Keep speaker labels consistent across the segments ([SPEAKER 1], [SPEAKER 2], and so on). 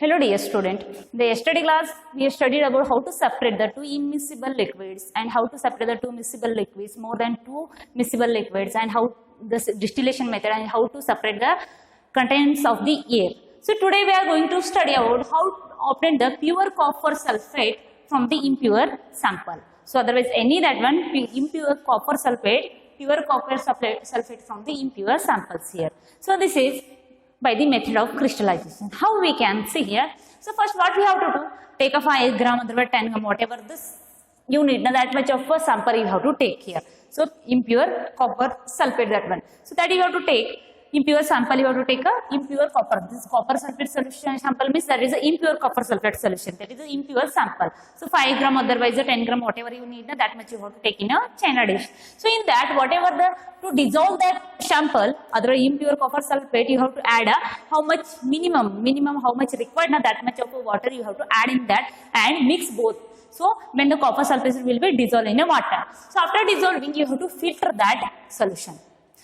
[SPEAKER 1] Hello dear student, the yesterday class we studied about how to separate the two immiscible liquids and how to separate the two miscible liquids, more than two miscible liquids, and how the distillation method and how to separate the contents of the air. So today we are going to study about how to obtain the pure copper sulfate from the impure sample. So otherwise any that one impure copper sulfate, pure copper sulfate from the impure samples here. So this is by the method of crystallization. How we can see here? So first what we have to do, take a 5 gram, otherwise 10 gram, whatever this you need, that much of a sample you have to take here. So impure copper sulfate, that one. So that you have to take impure sample, you have to take a impure copper. This copper sulfate solution sample means that is a impure copper sulfate solution. That is a impure sample. So 5 gram, otherwise 10 gram, whatever you need, that much you have to take in a china dish. So in that, whatever to dissolve that sample, other impure copper sulfate, you have to add how much minimum how much required, that much of water you have to add in that and mix both. So when the copper sulfate will be dissolved in a water. So after dissolving, you have to filter that solution.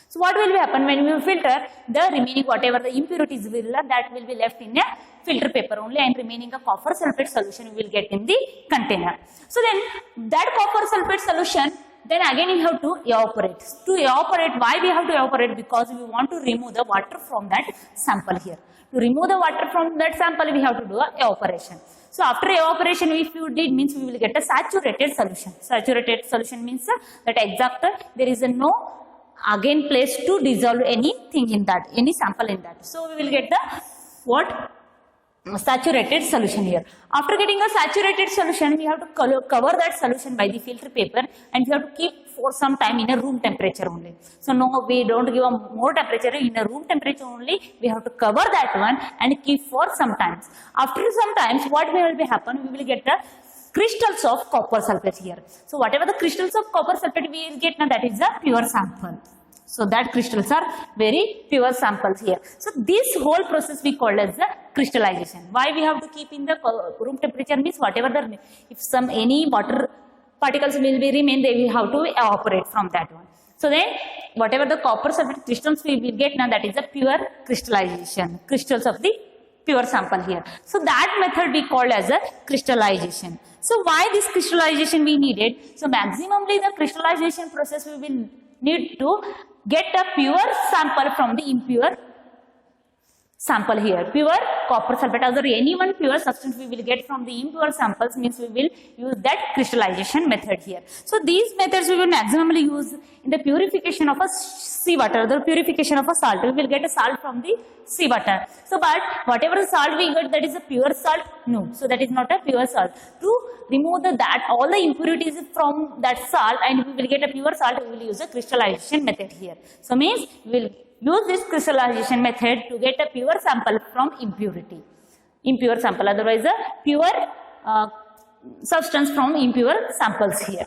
[SPEAKER 1] So what will happen when we filter, the remaining whatever the impurities will, that will be left in a filter paper only, and remaining a copper sulfate solution you will get in the container. So then that copper sulfate solution, then again you have to evaporate. To evaporate, why we have to evaporate? Because we want to remove the water from that sample here. To remove the water from that sample, we have to do a evaporation. So after evaporation, if you did, means we will get a saturated solution. Saturated solution means that exact, there is no again place to dissolve anything in that, any sample in that. So we will get the what? Saturated solution here. After getting a saturated solution, we have to cover that solution by the filter paper, and we have to keep for some time in a room temperature only. So no, we don't give a more temperature, in a room temperature only. We have to cover that one and keep for some time. After some times, what will be happen? We will get the crystals of copper sulfate here. So whatever the crystals of copper sulfate we will get, now that is a pure sample. So that crystals are very pure samples here. So this whole process we call as the crystallization. Why we have to keep in the room temperature means whatever the, if any water particles will be remain, they will have to evaporate from that one. So then whatever the copper sulfate crystals we will get, now that is a pure crystallization, crystals of the pure sample here. So that method we call as a crystallization. So why this crystallization we needed? So maximally the crystallization process we will need to get a pure sample from the impure sample here. Pure copper sulfate, or any one pure substance we will get from the impure samples, means we will use that crystallization method here. So these methods we will maximally use in the purification of a seawater, the purification of a salt. We will get a salt from the seawater. So but whatever the salt we get, that is a pure salt? No. So that is not a pure salt. To remove all the impurities from that salt and we will get a pure salt, we will use a crystallization method here. So means we will use this crystallization method to get a pure sample from impure sample, otherwise a pure substance from impure samples here.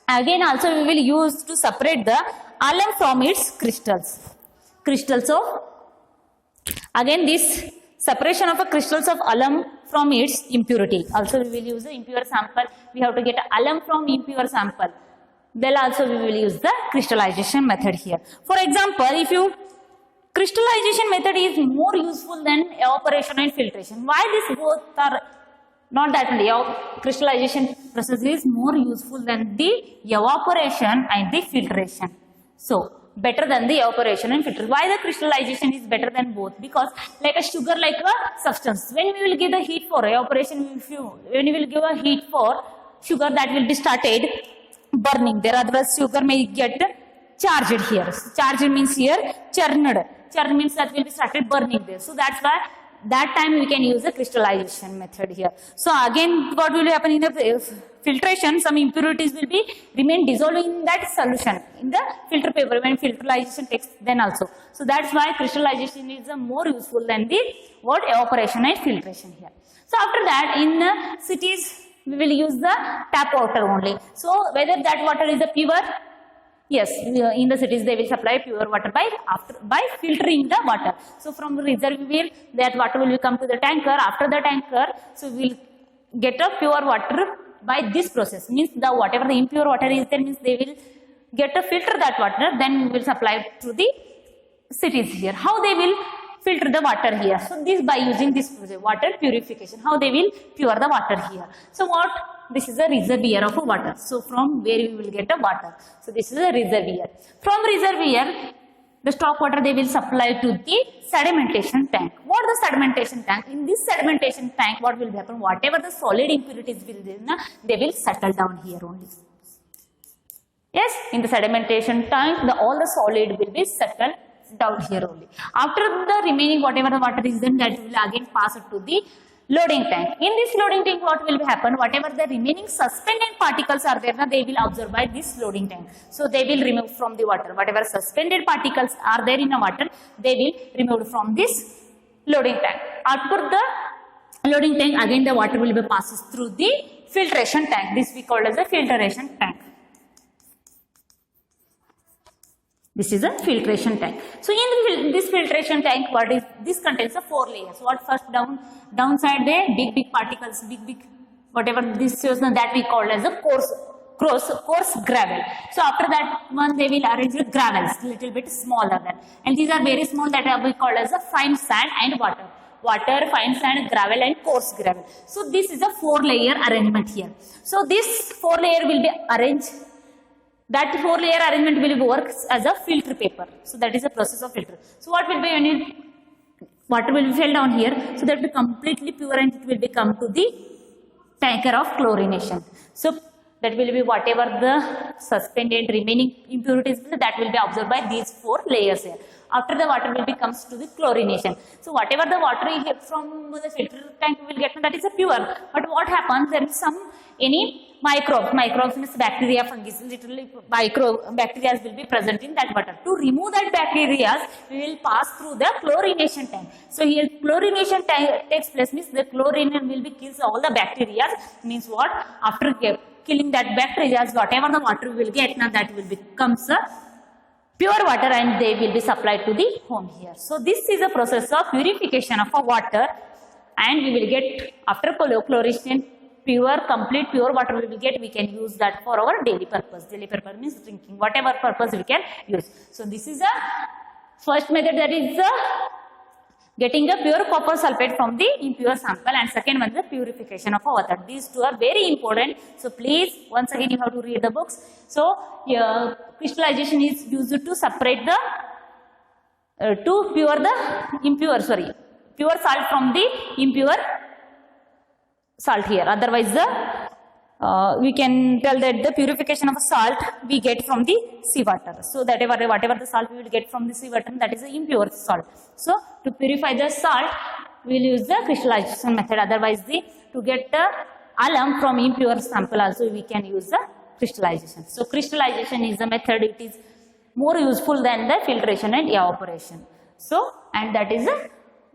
[SPEAKER 1] Again also we will use to separate the alum from its crystals. Crystals of, again this separation of a crystals of alum from its impurity. Also we will use the impure sample. We have to get alum from impure sample. Then also we will use the crystallization method here. For example, if you crystallization method is more useful than evaporation and filtration. Why these both are not that only? Crystallization process is more useful than the evaporation and the filtration. So better than the evaporation and filtration. Why the crystallization is better than both? Because like a sugar, like a substance, when we will give the heat for evaporation, when we will give a heat for sugar, that will be started burning there, otherwise sugar may get charged here. Charged means here churned. Churned means that will be started burning there. So that's why that time we can use the crystallization method here. So again what will happen in the filtration, some impurities will be remain dissolved in that solution in the filter paper when filtration takes then also. So that's why crystallization is more useful than the evaporation and filtration here. So after that, in cities we will use the tap water only. So whether that water is a pure, yes, in the cities they will supply pure water by filtering the water. So from reservoir, that water will come to the tanker. After the tanker, so we will get a pure water by this process. Means the whatever the impure water is there, means they will get a filter that water, then we will supply to the cities here. How they will filter the water here. So this by using this water purification, how they will pure the water here. So what? This is a reservoir of water. So from where we will get the water. So this is a reservoir. From reservoir, the stock water they will supply to the sedimentation tank. What is the sedimentation tank? In this sedimentation tank, what will happen? Whatever the solid impurities will be, they will settle down here only. Yes, in the sedimentation tank, all the solid will be settled down here only. After the remaining whatever the water is, then that will again pass it to the loading tank. In this loading tank, what will happen? Whatever the remaining suspended particles are there, they will absorb by this loading tank. So they will remove from the water. Whatever suspended particles are there in the water, they will remove from this loading tank. After the loading tank, again the water will be passes through the filtration tank. This we call as the filtration tank. This is a filtration tank. So in this filtration tank, what is this contains the 4 layers. What first downside there, big particles, big whatever this shows, that we call as a coarse gravel. So after that one they will arrange the gravels little bit smaller than, and these are very small, that we call as a fine sand and water, fine sand, gravel and coarse gravel. So this is a 4-layer arrangement here. So this 4-layer will be arranged. That 4-layer arrangement will work as a filter paper. So that is the process of filter. So what will be when water will be fell down here, so that will be completely pure and it will become to the tanker of chlorination. So that will be whatever the suspended remaining impurities that will be absorbed by these 4 layers here. After the water will be comes to the chlorination. So whatever the water you get from the filter tank will get, that is a pure. But what happens, there is any microbes means bacteria, fungi, literally bacteria will be present in that water. To remove that bacteria, we will pass through the chlorination tank. So here chlorination tank takes place, means the chlorine will be kills all the bacteria. Means what? After killing that bacteria, whatever the water we will get, now that will becomes a pure water and they will be supplied to the home here. So this is a process of purification of a water, and we will get after chlorination complete pure water we will get. We can use that for our daily purpose. Daily purpose means drinking, whatever purpose we can use. So this is the first method, that is getting a pure copper sulfate from the impure sample, and second one is the purification of water. These two are very important. So please, once again you have to read the books. So crystallization is used to separate the pure salt from the impure salt here. Otherwise we can tell that the purification of salt we get from the seawater. So that whatever the salt we will get from the seawater, that is the impure salt. So to purify the salt, we will use the crystallization method. Otherwise to get the alum from impure sample also we can use the crystallization. So crystallization is the method, it is more useful than the filtration and evaporation. So, and that is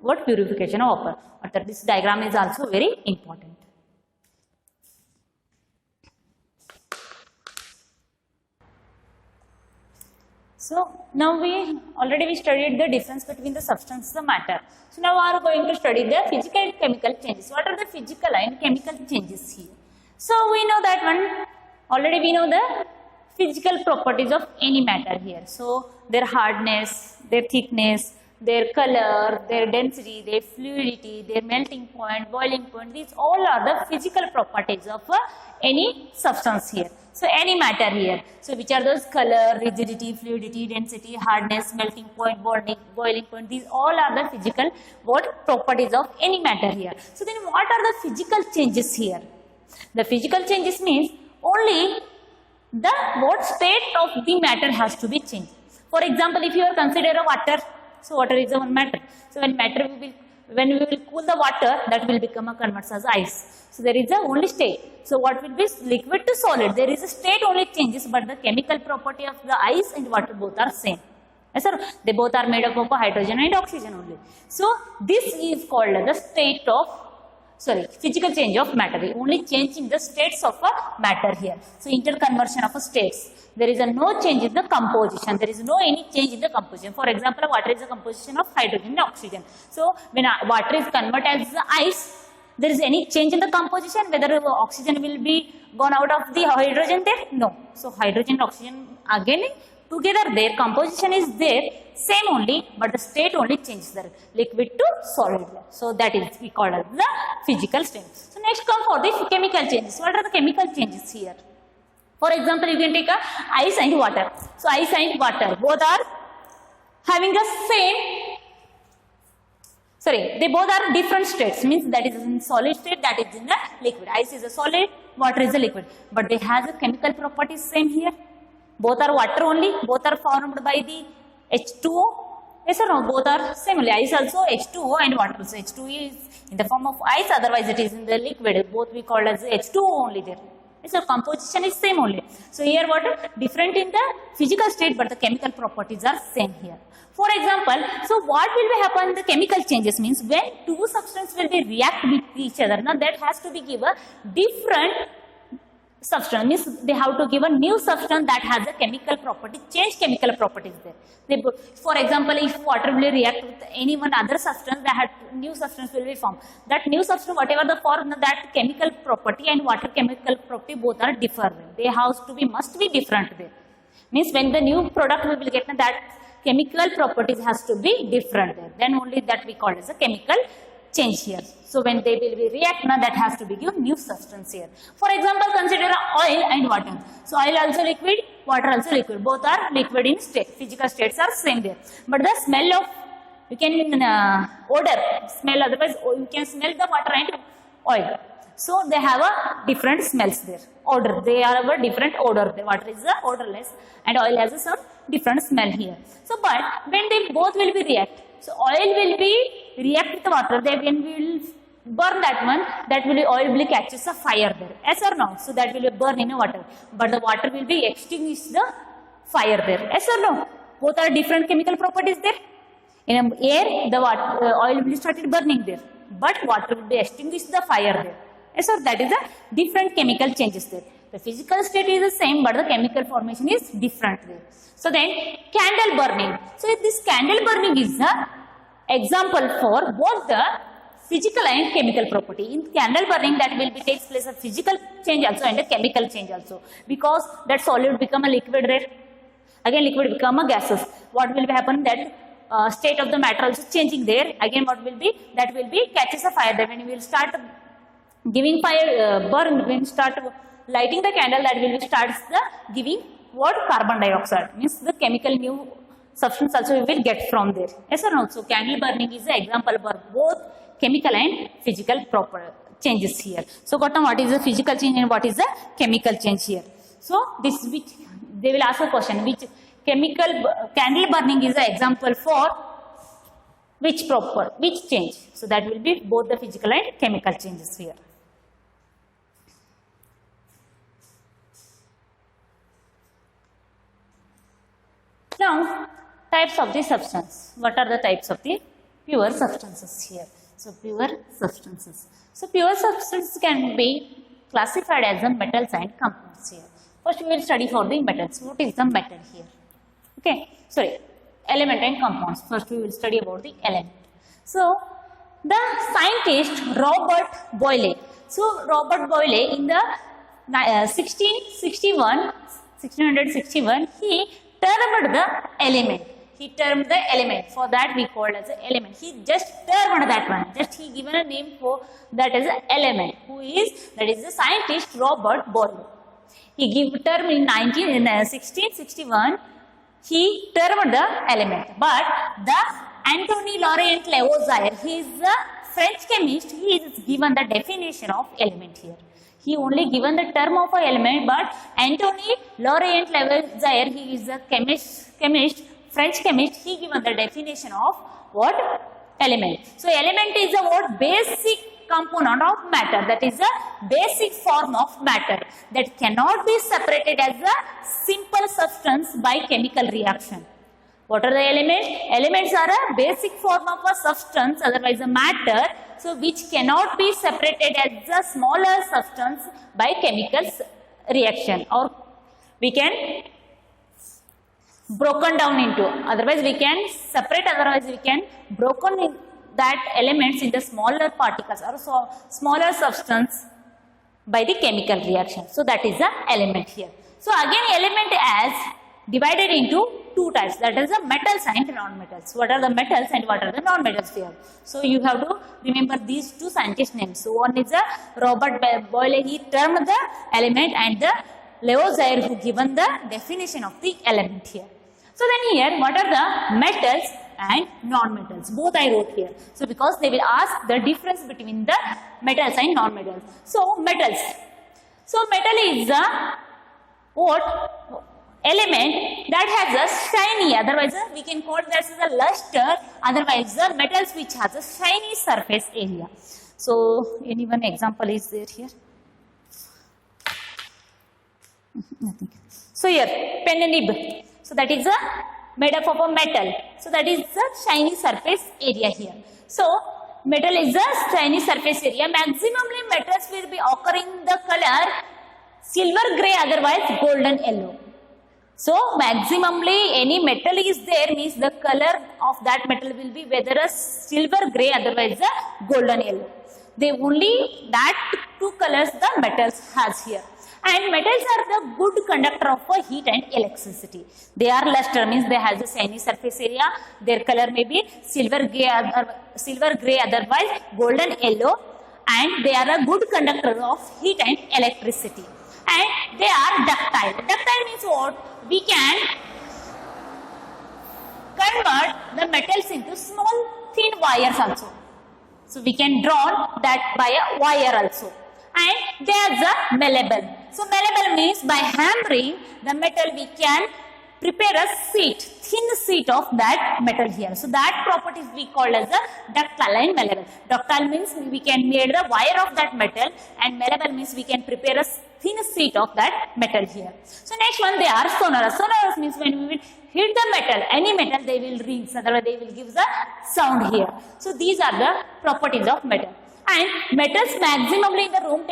[SPEAKER 1] what purification of water. This diagram is also very important. So now we studied the difference between the substance and the matter. So now we are going to study the physical and chemical changes. What are the physical and chemical changes here? So we know that one, already we know the physical properties of any matter here. So their hardness, their thickness, their color, their density, their fluidity, their melting point, boiling point, these all are the physical properties of any substance here. So any matter here. So which are those? Color, rigidity, fluidity, density, hardness, melting point, boiling point, these all are the physical properties of any matter here. So then what are the physical changes here? The physical changes means only what state of the matter has to be changed. For example, if you are consider a water, so water is one matter. So when we will cool the water, that will become a converts as ice. So there is a only state. So what will be liquid to solid? There is a state only changes, but the chemical property of the ice and water both are same. Yes, sir? They both are made up of hydrogen and oxygen only. So this is called the state of physical change of matter. We only change in the states of a matter here. So interconversion of a states. There is no change in the composition. There is no any change in the composition. For example, water is a composition of hydrogen and oxygen. So when water is converted as ice, there is any change in the composition, whether oxygen will be gone out of the hydrogen there? No. So hydrogen and oxygen again together their composition is there same only, but the state only changes the liquid to solid. So that is we call as the physical state. So next come for the chemical changes. What are the chemical changes here? For example, you can take a ice and water. So ice and water both are having the same, they both are different states, means that is in solid state, that is in the liquid. Ice is a solid, water is a liquid, but they have the chemical properties same here. Both are water only, both are formed by the H2O. Yes or no? Both are similar. Ice also H2O and water also. H2O is in the form of ice, otherwise it is in the liquid. Both we call as H2O only there. So composition is same only. So here what? Different in the physical state, but the chemical properties are same here. For example, so what will be happen? The chemical changes means when two substances will be react with each other. Now that has to be given different substance, means they have to give a new substance that has a chemical property, change chemical properties there. For example, if water will react with any one other substance, that new substance will be formed. That new substance, whatever the form, that chemical property and water chemical property both are different. They have to be, must be different there. Means when the new product will get that chemical properties has to be different there. Then only that we call as a chemical change here. So when they will be react, now that has to be given new substance here. For example, consider oil and water. So oil also liquid, water also liquid. Both are liquid in state. Physical states are same there. But the smell of, you can odor, smell, otherwise you can smell the water and oil. So they have a different smells there. Odor, they have a different odor. The water is odorless and oil has some different smell here. So but when they both will be react, so oil will be react with the water, then when we will burn that one, that will be oil will catches a fire there. Yes or no? So that will be burn in the water. But the water will be extinguish the fire there. Yes or no? Both are different chemical properties there. In air, the water, oil will started burning there. But water will be extinguish the fire there. Yes or that is a different chemical changes there. The physical state is the same, but the chemical formation is different there. So then candle burning. So this candle burning is the example for both the physical and chemical property. In candle burning, that will be takes place of physical change also and a chemical change also, because that solid become a liquid there. Again liquid become a gases. What will be happen? That state of the matter also changing there. Again what will be? That will be catches a fire there. When you will start giving fire burn, when start lighting the candle, that will be starts the giving what? Carbon dioxide, means the chemical new substance also we will get from there. Yes or no? So candle burning is the example for both chemical and physical proper changes here. So got what is the physical change and what is the chemical change here. So this which they will ask a question, which candle burning is the example for which change. So that will be both the physical and chemical changes here. Now, types of the substance. What are the types of the pure substances here? So, pure substances. So, pure substances can be classified as the metals and compounds here. First, we will study for the metals. What is the metal here? Okay, sorry, element and compounds. First, we will study about the element. So, the scientist Robert Boyle. So, Robert Boyle in the 1661, he termed the element. He termed the element. For that we called as an element. He just termed that one. Just he given a name for that as an element. Who is? That is the scientist Robert Boyle. He gave term in 1661. He termed the element. But the Antoine Laurent Lavoisier, he is a French chemist. He is given the definition of element here. He only given the term of an element, but Antoine Laurent Lavoisier, he is a chemist, French chemist, he given the definition of what? Element. So, element is a what? Basic component of matter, that is a basic form of matter that cannot be separated as a simple substance by chemical reaction. What are the elements? Elements are a basic form of a substance, otherwise a matter, so which cannot be separated as a smaller substance by chemical reaction, or we can broken down into, otherwise we can separate, otherwise we can broken in that elements into smaller particles or so smaller substance by the chemical reaction. So that is the element here. So again element as divided into two types, that is the metals and non-metals. What are the metals and what are the non-metals here? So you have to remember these two scientist names. So one is Robert Boyle, he termed the element, and the Lavoisier who given the definition of the element here. So then here, what are the metals and non-metals? Both I wrote here. So because they will ask the difference between the metals and non-metals. So metals. So metal is the what element that has a shiny, otherwise we can call this as a luster, otherwise the metals which has a shiny surface area. So any one example is there here? Nothing. So here pen and nib. So that is a made up of a metal. So that is the shiny surface area here. So metal is the shiny surface area. Maximally metals will be occurring the color silver gray, otherwise golden yellow. So maximally any metal is there means the color of that metal will be whether a silver gray, otherwise a golden yellow. They only that two colors the metals has here. And metals are the good conductor of heat and electricity. They are luster means they have the shiny surface area. Their color may be silver gray, otherwise golden yellow, and they are a good conductor of heat and electricity. And they are ductile. Ductile means what? We can convert the metals into small thin wires also. So we can draw that by a wire also. And they are the malleable. So malleable means by hammering the metal we can prepare a sheet, thin sheet of that metal here. So that properties we call as a ductile and malleable. Ductile means we can make the wire of that metal, and malleable means we can prepare a thin sheet of that metal here. So next one, they are sonorous. Sonorous means when we will hit the metal, any metal, they will ring, otherwise they will give the sound here. So these are the properties of metal. And metals maximally in the room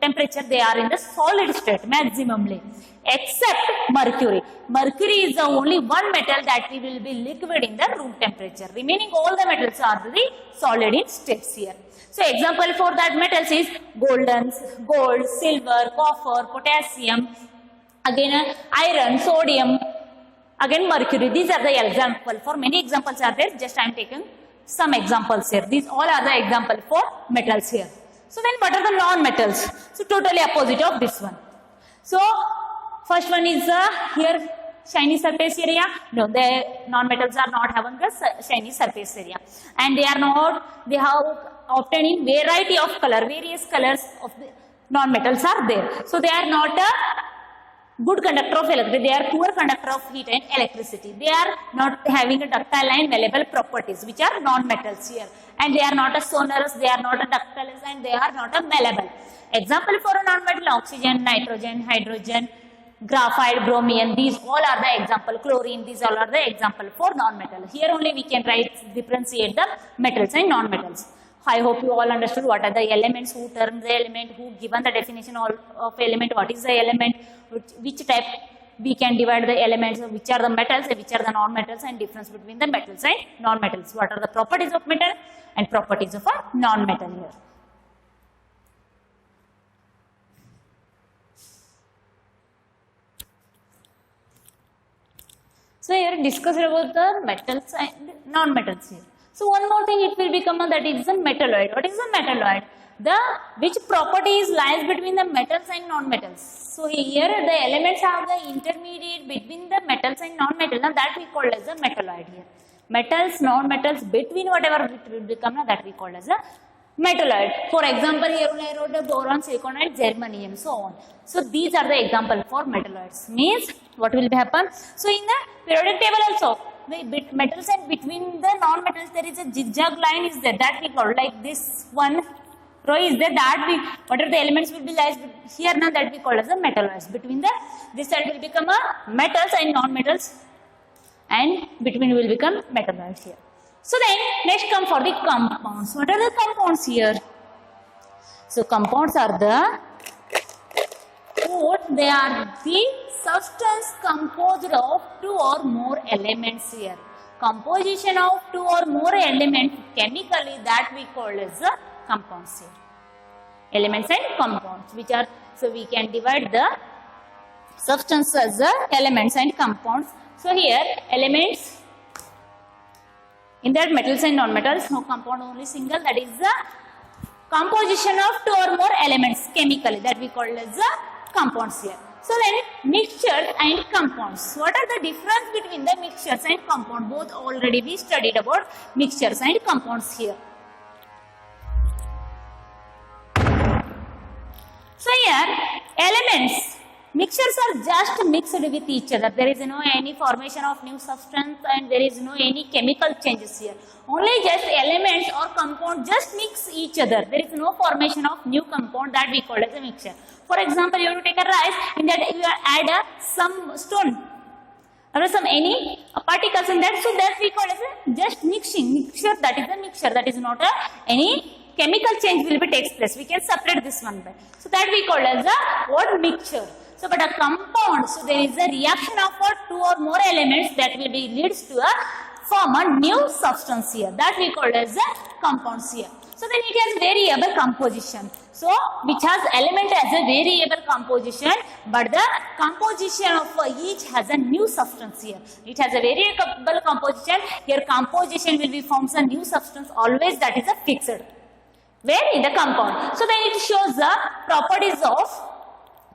[SPEAKER 1] temperature, they are in the solid state maximally, except mercury. Mercury is the only one metal that we will be liquid in the room temperature. Remaining all the metals are the solid in states here. So example for that metals is gold, silver, copper, potassium, again iron, sodium, again mercury. These are the example. For many examples are there, just I am taking some examples here. These all are the example for metals here. So then what are the non-metals? So totally opposite of this one. So first one is here shiny surface area. No, the non-metals are not having the shiny surface area, and they have obtained in variety of color, various colors of the non-metals are there. So they are not a good conductor of electricity, they are poor conductor of heat and electricity. They are not having a ductile and malleable properties, which are non-metals here. And they are not a sonorous, they are not a ductile, and they are not a malleable. Example for a non-metal: oxygen, nitrogen, hydrogen, graphite, bromine. These all are the example. Chlorine, these all are the example for non-metal. Here only we can differentiate the metals and non-metals. I hope you all understood what are the elements, who terms the element, who given the definition of element, what is the element, which type we can divide the elements, which are the metals, which are the non-metals, and difference between the metals and non-metals. What are the properties of metal and properties of a non-metal here. So here discuss about the metals and non-metals here. So one more thing it will become that is a metalloid. What is a metalloid? Which properties lies between the metals and non-metals. So here the elements have the intermediate between the metals and non-metals. Now that we call as a metalloid here. Metals, non-metals, between whatever it will become, that we call as a metalloid. For example, here I wrote the boron, silicon, and germanium, so on. So these are the example for metalloids. Means what will happen? So in the periodic table also, the metals and between the non-metals there is a zigzag line is there, that we call like this one row is there, that we what are the elements will be lies here now, that we call as a metalloids. Between this side will become a metals and non-metals, and between will become metalloids here. So then next come for the compounds. What are the compounds here? So compounds are they are the substance composed of two or more elements here. Composition of two or more elements chemically, that we call as the compounds here. Elements and compounds, which are, so we can divide the substance as the elements and compounds. So here elements, in that metals and non-metals, no compound, only single, that is the composition of two or more elements chemically, that we call as the compounds here. So then mixtures and compounds. What are the difference between the mixtures and compound? Both already we studied about mixtures and compounds here. So here elements, mixtures are just mixed with each other. There is no any formation of new substance and there is no any chemical changes here. Only just elements or compound just mix each other. There is no formation of new compound, that we call as a mixture. For example, you have to take a rice, in that you add some stone or some any particles in that, so that we call as a just mixture. That is a mixture. That is not any chemical change will be takes place. We can separate this one by. So that we call as a what mixture. So but a compound, so there is a reaction of two or more elements that will be leads to a form a new substance here. That we call as a compounds here. So then it has variable composition. So which has element as a variable composition, but the composition of each has a new substance here. It has a variable composition. Here composition will be forms a new substance always, that is a fixed. Where in the compound. So then it shows the properties of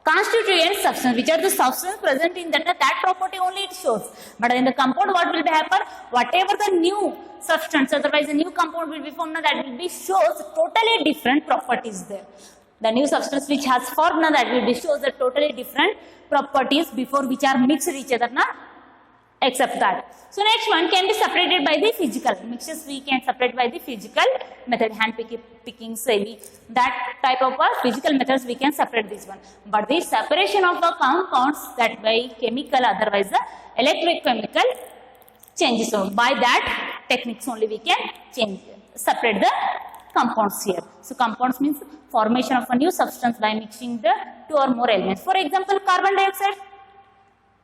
[SPEAKER 1] constituent substance, which are the substance present in that property only it shows. But in the compound, what will be happen? Whatever the new substance, otherwise the new compound will be formed, that will be shows totally different properties there. The new substance which has formed, that will be shows the totally different properties before which are mixed each other, except that. So next one can be separated by the physical mixtures. We can separate by the physical method, hand picking, maybe that type of physical methods we can separate this one. But the separation of the compounds, that by chemical, otherwise the electrochemical changes. So by that techniques only we can separate the compounds here. So compounds means formation of a new substance by mixing the two or more elements. For example, carbon dioxide.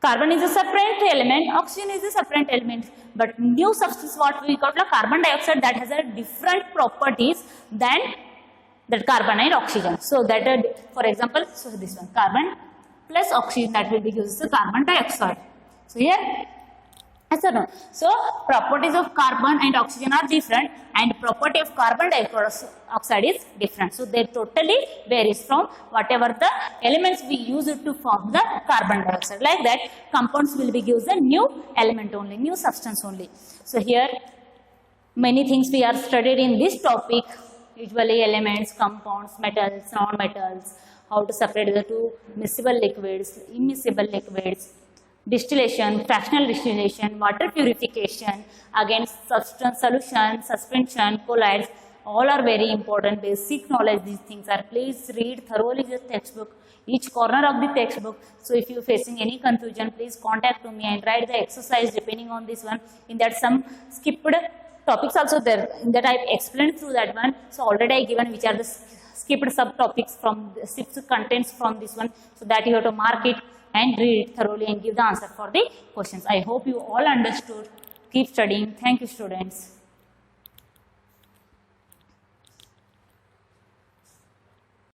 [SPEAKER 1] Carbon is a separate element, oxygen is a separate element, but new substance what we call carbon dioxide, that has a different properties than that carbon and oxygen. So that for example, so this one carbon plus oxygen, that will be used as carbon dioxide. So here, yes or no? So properties of carbon and oxygen are different, and property of carbon dioxide is different. So they totally varies from whatever the elements we use it to form the carbon dioxide. Like that, compounds will be used a new element only, new substance only. So here, many things we are studied in this topic, usually elements, compounds, metals, non-metals, how to separate the two miscible liquids, immiscible liquids, distillation, fractional distillation, water purification, again substance solution, suspension, colloids, all are very important basic knowledge. These things are. Please read thoroughly the textbook, each corner of the textbook. So if you are facing any confusion, please contact to me and write the exercise depending on this one. In that some skipped topics also there, in that I explained through that one. So already I given which are the skipped subtopics from the 6 contents from this one, so that you have to mark it and read it thoroughly and give the answer for the questions. I hope you all understood. Keep studying. Thank you, students.